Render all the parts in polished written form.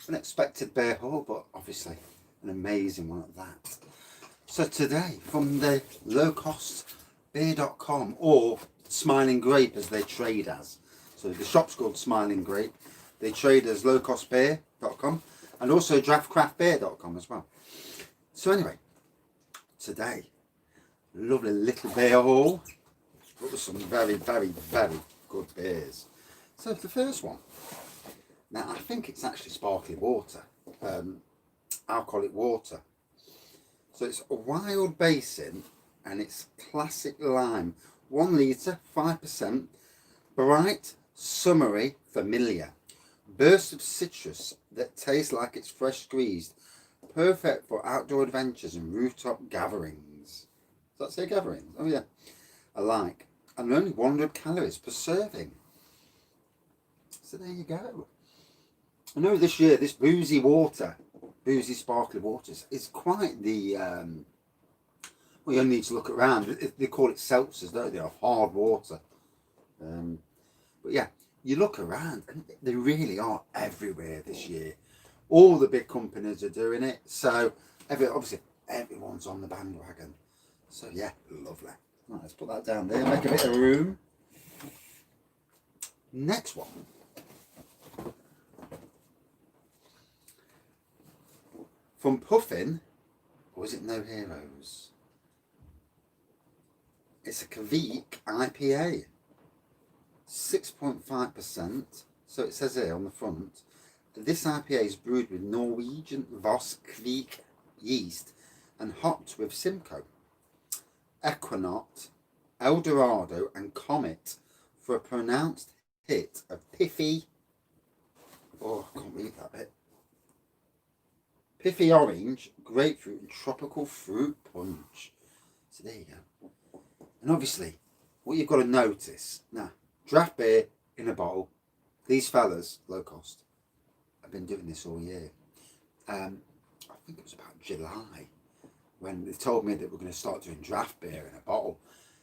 unexpected beer haul, but obviously an amazing one at that. So today, from the lowcostbeer.com, or Smiling Grape as they trade as. So the shop's called Smiling Grape. They trade as lowcostbeer.com and also draftcraftbeer.com as well. So anyway, today, lovely little beer haul, but with some very, very, very good beers. So the first one, now I think it's actually sparkling water, alcoholic water. So it's a wild Basin and it's classic lime, 1 litre, 5%, bright, summery, familiar. Burst of citrus that tastes like it's fresh squeezed. Perfect for outdoor adventures and rooftop gatherings. Does that say gatherings? Oh yeah. I like. And only 100 calories per serving. So there you go. I know this year, this boozy sparkling waters is quite the, well, you only need to look around. They call it seltzers, don't they, of hard water. But yeah, you look around and they really are everywhere this year. All the big companies are doing it. So obviously everyone's on the bandwagon. So yeah, lovely. Right, let's put that down there, make a bit of room. Next one. From Puffin, or is it No Heroes? It's a Kveik IPA. 6.5%. So it says here on the front, this IPA is brewed with Norwegian Voss Kveik yeast and hopped with Simcoe, Equinox, Eldorado and Comet for a pronounced hit of piffy, oh I can't read that bit, piffy orange, grapefruit and tropical fruit punch. So there you go. And obviously, what you've got to notice, now, draft beer in a bottle, these fellas, low cost, have been doing this all year. I think it was about July when they told me that we're going to start doing draft beer in a bottle.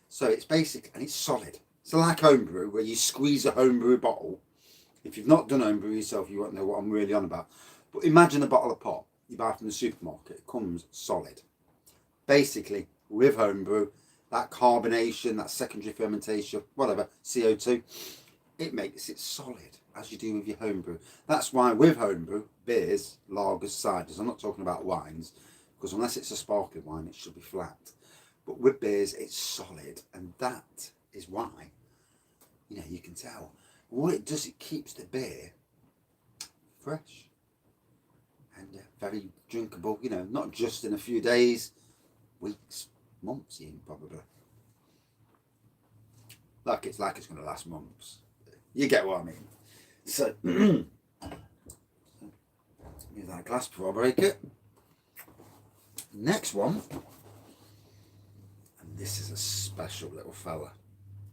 So it's basic and it's solid. It's like homebrew, where you squeeze a homebrew bottle. If you've not done homebrew yourself, you won't know what I'm really on about. But imagine a bottle of pop you buy from the supermarket. It comes solid. Basically, with homebrew, that carbonation, that secondary fermentation, whatever, CO2, it makes it solid, as you do with your homebrew. That's why with homebrew, beers, lagers, ciders, I'm not talking about wines, because unless it's a sparkling wine, it should be flat. But with beers, it's solid, and that is why, you can tell. What it does, it keeps the beer fresh and very drinkable, not just in a few days, weeks, months even probably. Like it's going to last months. You get what I mean. So, use that glass before I break it. Next one, and this is a special little fella.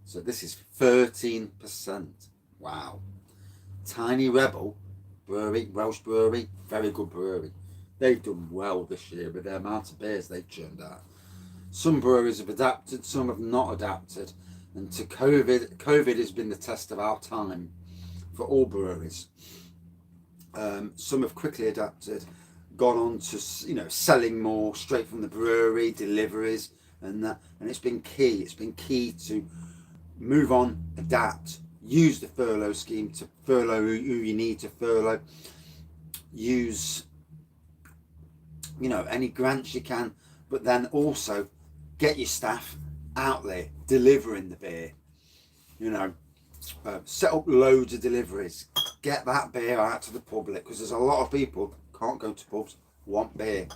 So this is 13%. Wow. Tiny Rebel Brewery, Welsh brewery, very good brewery. They've done well this year with the amount of beers they've churned out. Some breweries have adapted, some have not adapted. And to COVID has been the test of our time for all breweries. Some have quickly adapted, gone on to selling more straight from the brewery, deliveries, and that. And it's been key. It's been key to move on, adapt, use the furlough scheme to furlough who you need to furlough, use any grants you can, but then also get your staff out there delivering the beer. Set up loads of deliveries, get that beer out to the public, because there's a lot of people can't go to pubs, want beer,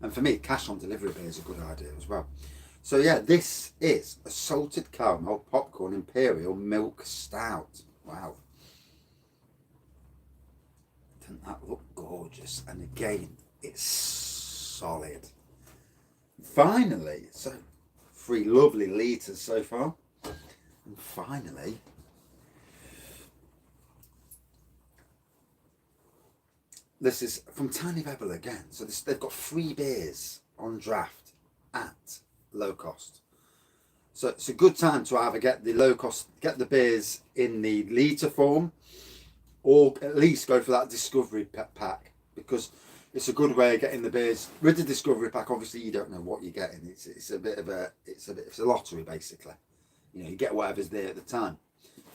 and for me cash on delivery beer is a good idea as well. So yeah, this is a salted caramel popcorn Imperial milk stout. Wow, doesn't that look gorgeous? And again, it's solid. Finally, so 3 lovely litres so far. And finally, this is from Tiny Rebel again. So they've got 3 beers on draft at low cost. So it's a good time to either get the beers in the litre form, or at least go for that discovery pack because it's a good way of getting the beers. With the discovery pack, obviously you don't know what you're getting. It's a bit of a it's a lottery basically. You know, you get whatever's there at the time.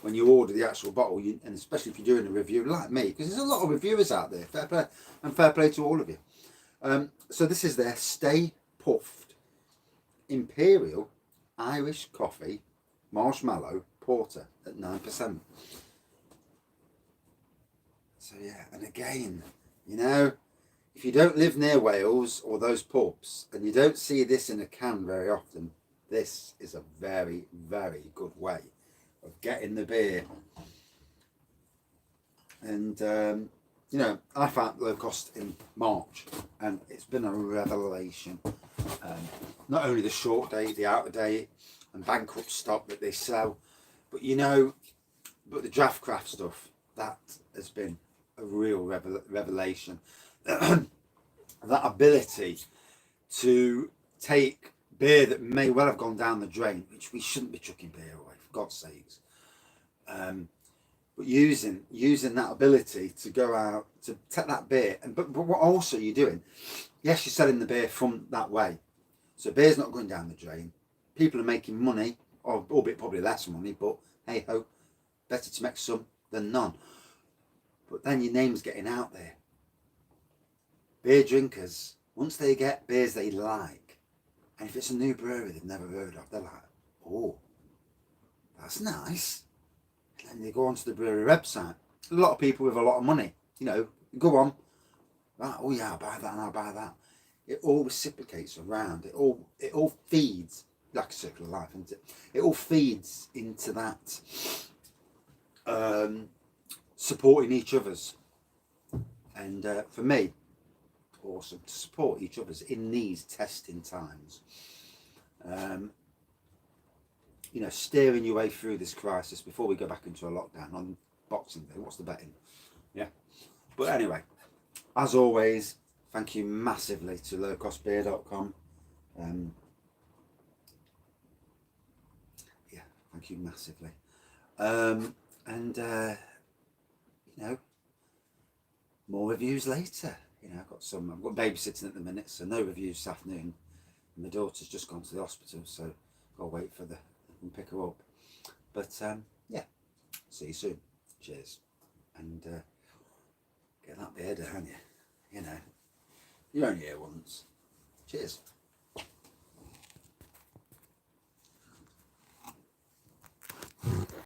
When you order the actual bottle, and especially if you're doing a review like me, because there's a lot of reviewers out there. Fair play, and fair play to all of you. So this is their Stay Puffed Imperial Irish Coffee Marshmallow Porter at 9%. So yeah, and again, you know, if you don't live near Wales or those pubs and you don't see this in a can very often, this is a very, very good way of getting the beer. And you know, I found Low Cost in March and it's been a revelation. Not only the short date, the out of date and bankrupt stock that they sell, but you know, but the draft craft stuff, that has been a real revelation. That ability to take beer that may well have gone down the drain, which we shouldn't be chucking beer away, for God's sakes. But using that ability to go out to take that beer, and but what also you're doing, yes, you're selling the beer from that way, so beer's not going down the drain. People are making money, or albeit probably less money, but hey ho, better to make some than none. But then your name's getting out there. Beer drinkers, once they get beers they like, and if it's a new brewery they've never heard of, they're like, oh, that's nice. And they go onto the brewery website. A lot of people with a lot of money, you know, go on, right, oh yeah, I'll buy that and I'll buy that. It all reciprocates around. It all feeds, like a circular life, isn't it? It all feeds into that supporting each other's. And for me, awesome to support each other's in these testing times. You know, steering your way through this crisis before we go back into a lockdown on Boxing Day. What's the betting? Yeah. But anyway, as always, thank you massively to lowcostbeer.com. Yeah, thank you massively. You know, more reviews later. You know, I've got babysitting at the minute, so no reviews this afternoon. And my daughter's just gone to the hospital, so I've got to wait for and pick her up. But yeah, see you soon. Cheers. And get that beer down you. You know, you're only here once. Cheers.